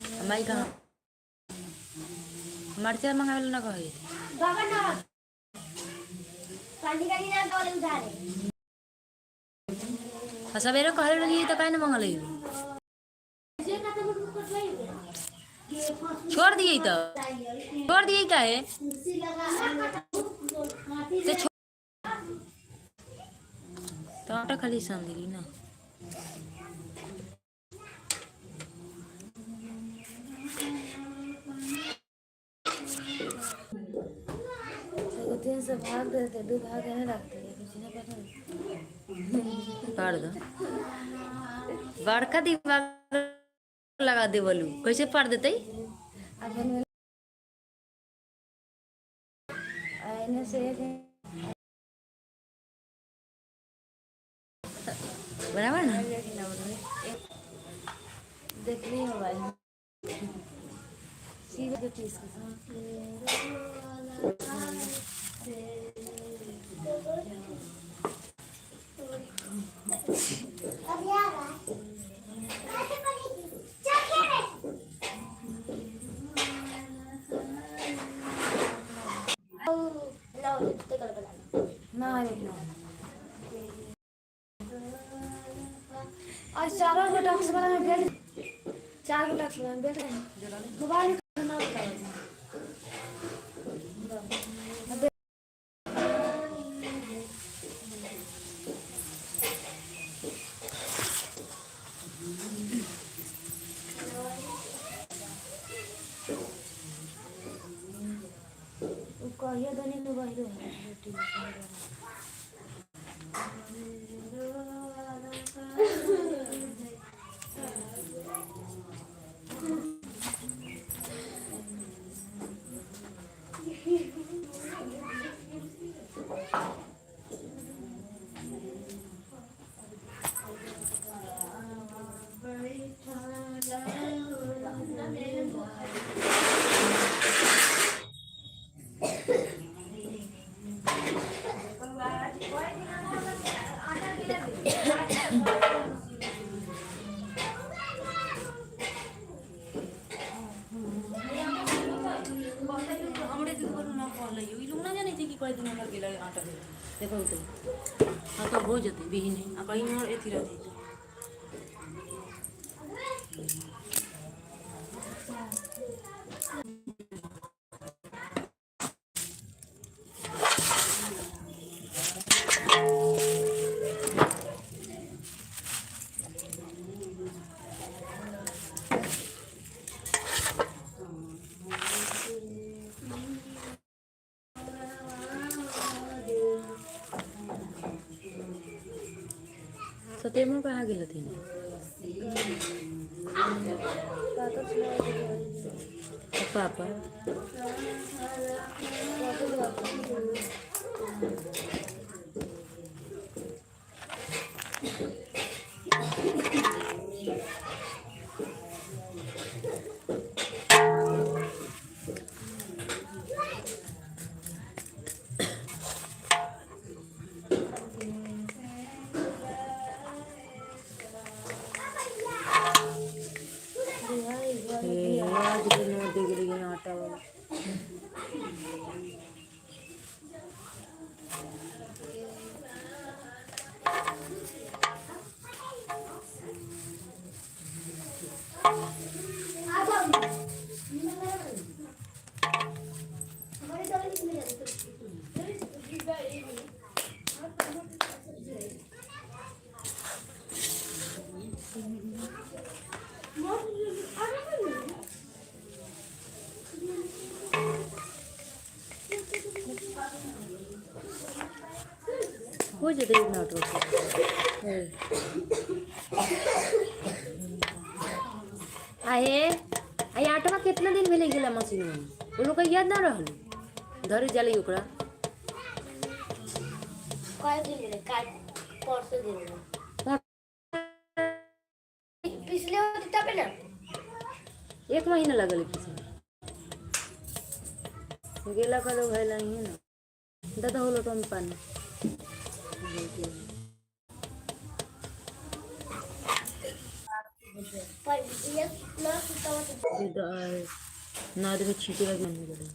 हमारी कहाँ मर्चा मंगावे ना कहे सवेरे कहे लगी तो कहीं मंगल छोड़ दिए तो छोड़ दिए क्या है तो खाली संदेली ना तीन से भाग देते दो भाग नहीं रखते पाड़ दो बड़का दीवार लगा दे बोलू कैसे पाड़ देते बराबर ना देख रही मोबाइल सीधे के चीज के आज चारों को टैक्स वाला बैठ 4 को टैक्स वाला बैठ रहे मोबाइल ना कहिए दने में बाहर है देखो तो हाँ तो हो जाती भी नहीं कहीं और एथी रहती सत्यम कहाँ गेल थी पापा हो जाते आए आई आटवा कितना दिन में गेला मशीन में वो लोग याद ना रहल धरे जाले ओकरा काय दिन ले काय परसों दिन पिछले होते तब ना 1 महीना लगल पिछले गेला का लोग है नहीं है ना दादा हो लोटो में पानी ना देखो छीटे लगे नहीं गड़े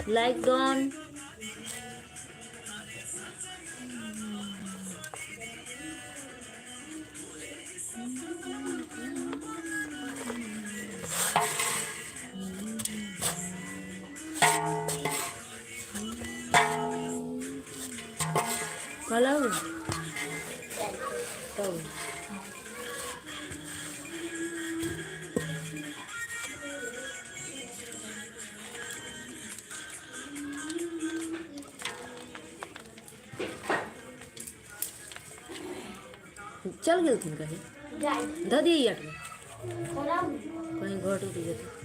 लाइक डॉन kalau tahu चल गए थे कहीं दादी यार कहीं घर टूट गए थे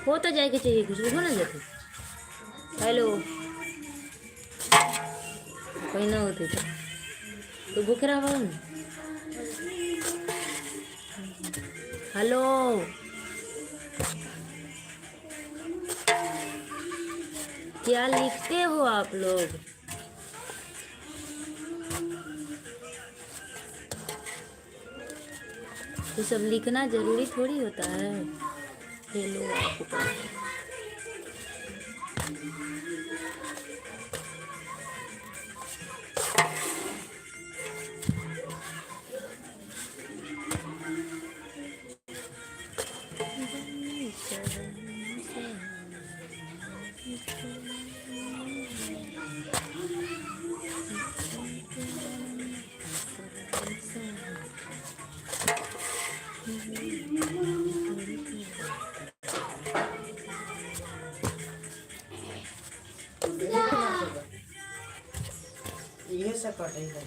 हो तो जाए के चाहिए कुछ हो ना जाते हेलो कहीं ना होते तो भूखे रहा हेलो क्या लिखते हो आप लोग ये सब लिखना जरूरी थोड़ी होता है हेलो आपको ये सब कटे है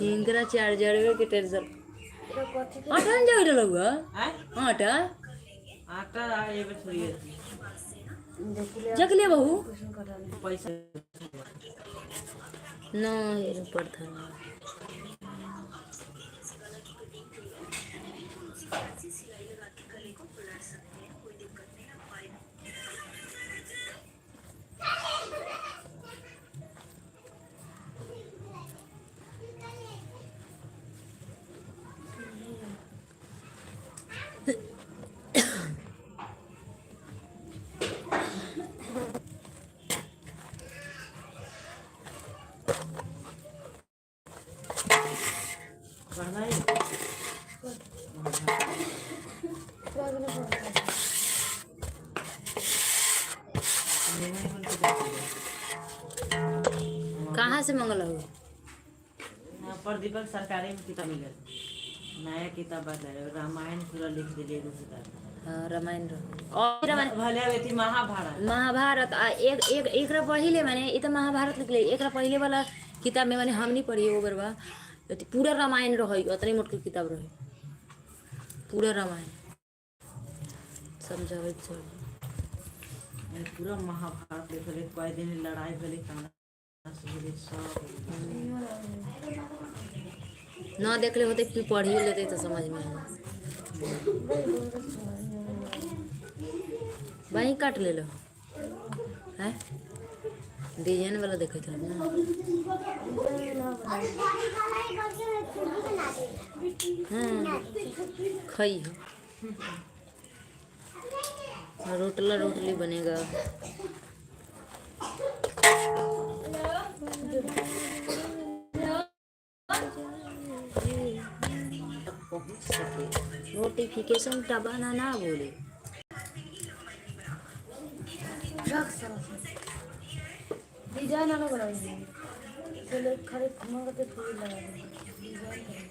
इंदिरा चार्जर के टेंशन आटा न जागे लगुआ आटा आटा ये पे छोड़िए जग ले बहू पैसा ना ये पड़ता कहाँ से मंगल हो पर दीपक सरकारी में किताब मिले नया किताब बदल रामायण पूरा लिख दिए हाँ, रामायण रहो और रामायण भले बेटी महाभारत महाभारत आ एक एक एक पहले माने ये तो महाभारत निकले एक पहले वाला किताब में माने हम नहीं पढ़ी वो बरबा पूरा रामायण रही उतनी मोट के किताब रही पूरा रामायण समझावे सब पूरा महाभारत भले कई दिन लड़ाई भले काना से सब ना देखले होते फिर पढ़ी लेते तो समझ में वहीं काट ले लो है डिजाइन वाला देखे थे ना खाई हो रोटला रोटली बनेगा नोटिफिकेशन दबाना ना बोले डिजाइन अलग बनाएंगे पहले खड़े मंगते फूल लगाएंगे डिजाइन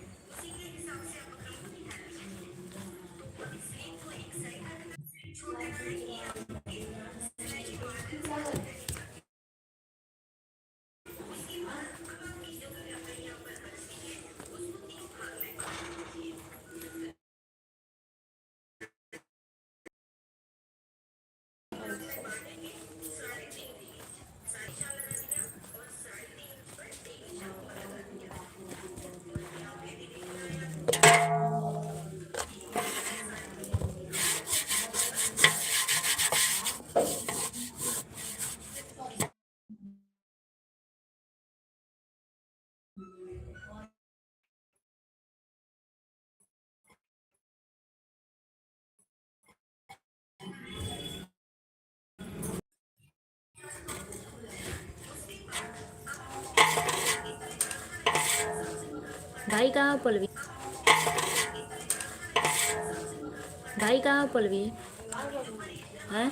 भाई कहाँ हो पलवी भाई कहाँ हो पलवी हैं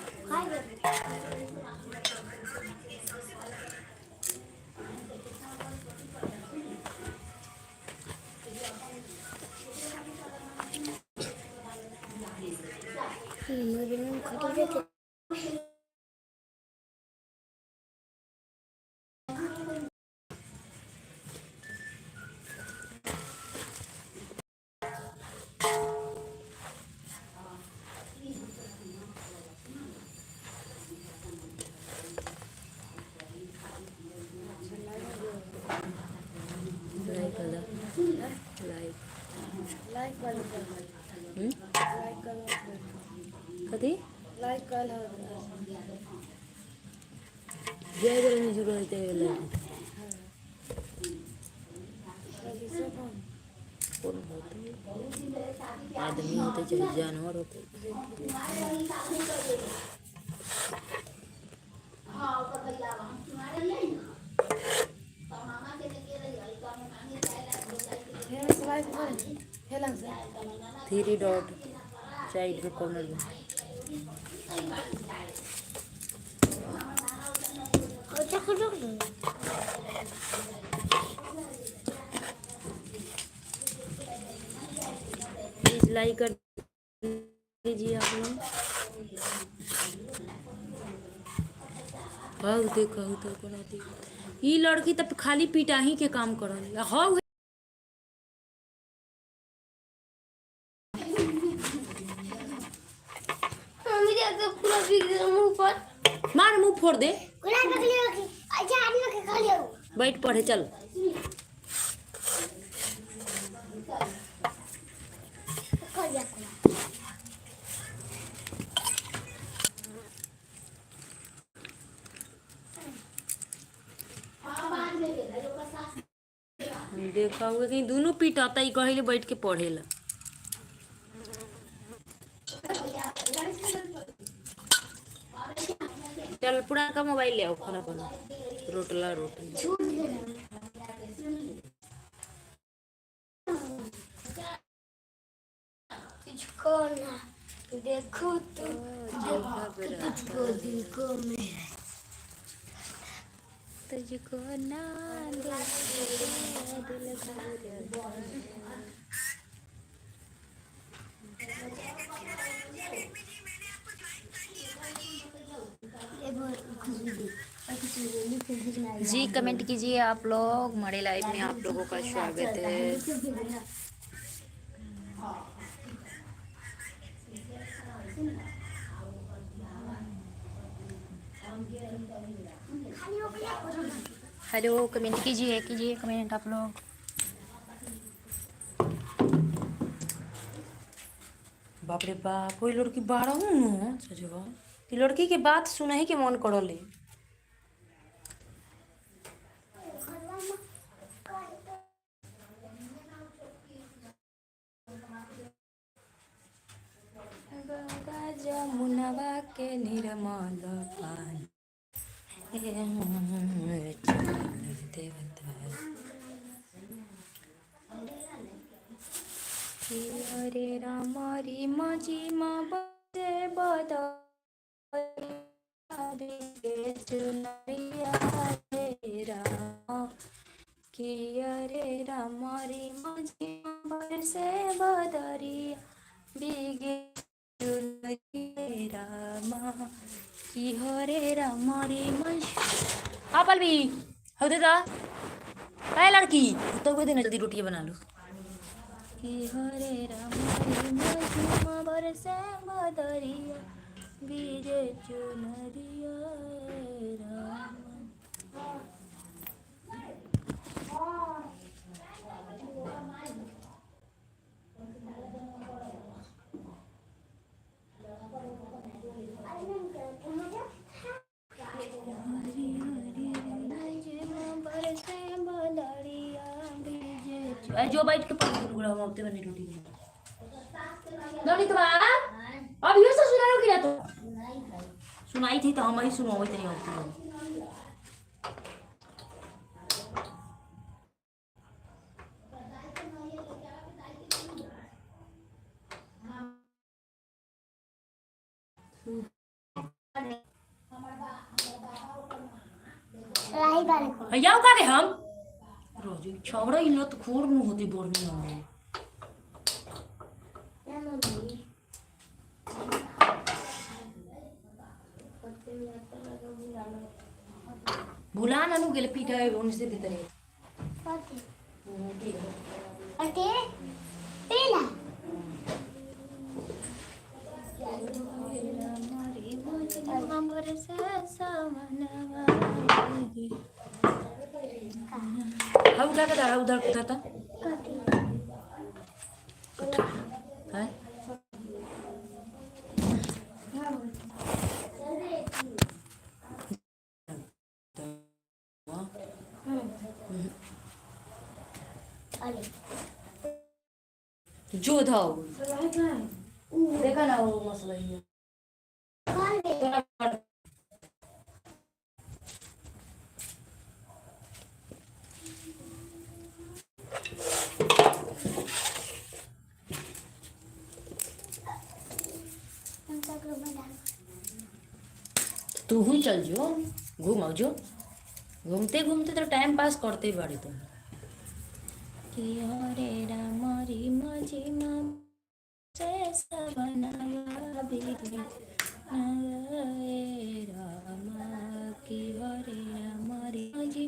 लाइक लाइक लाइक कर लाइक कर कथी लाइक कर जय बोले में जुड़ रहते हैं कौन होते आदमी होते चाहे जानवर होते थ्री डॉट साइड में कॉर्नर में प्लीज लाइक कर दीजिए आप लोग हाँ देखो तो बनाती ये लड़की तब खाली पिटाही के काम करल हाँ मार मुंह फोड़ दे बैठ पढ़े चल देखा हुआ कहीं दोनों पिटाता ही कहिले बैठ के पढ़ेला चल पूरा का मोबाइल ले आओ खाना बना रोटला रोटी देखो तो तुझको दिल को मेरा तुझको ना दिल जी कमेंट कीजिए आप लोग, हमारे लाइव में आप लोगों का स्वागत है। हेलो कमेंट कीजिए कीजिए कमेंट आप लोग। बाप रे बाप, कोई लड़की बारह हूँ सजवा, ये लड़की के बात सुना ही के मन करले। गंगा जमुनवा के निर्मल पानी देवता हरे राम री मजी बसे बद चुनरिया रे राम कि हरे राम री मजी बसे बदरिया बिगे चुनरिया राम कि हरे राम री मजी। हाँ पलवी हो दे काय लड़की तो कोई दिन जल्दी रोटियां बना लो। कि हरे राम रे मजमा बरसे बदरिया बीजे चुनरिया राम। जो बैठ के पूरा हम हफ्ते बनी रोटी नहीं तो अब ये सब सुना लो कि तो सुनाई थी तो हम ही सुनो इतनी होती है याओ का के हम रोज छौड़ा इन तो खोर नु होती बोरनी होंगे भुला नानू गेले पीठा है उनसे देते रहे ओके पीला हाउ क्या कर उधर उधर था है जो था देखा ना वो मसला ही है। तू ही चल जो घूम आओ जो घूमते घूमते तो टाइम पास करते बाड़ी तुम कि हरे राम री मजी से सबनवा बिगड़े राम कि हरे राम री मजी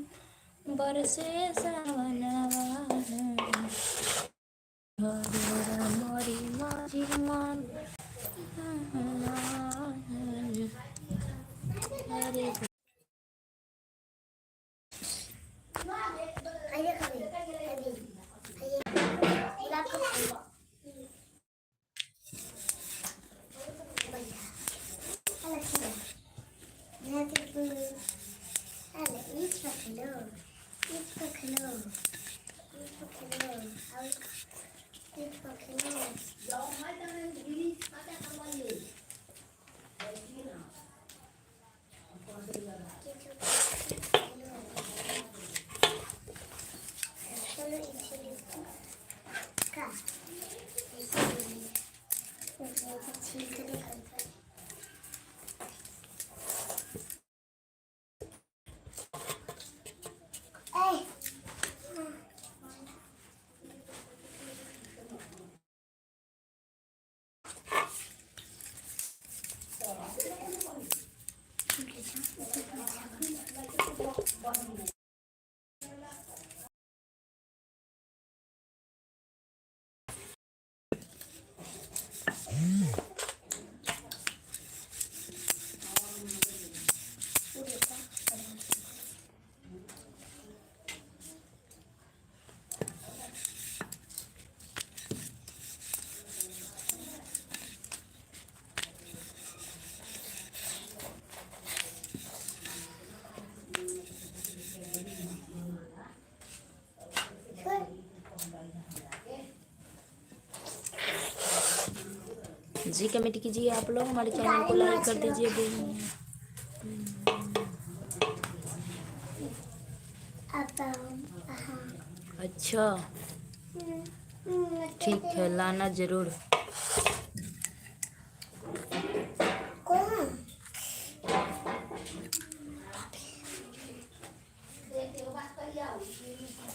बरसे सवनवा हरे राम री मजी मन हरे जी कमेंट कीजिए आप लोग, हमारे चैनल को लाइक कर दीजिए। अच्छा ठीक है, लाना जरूर।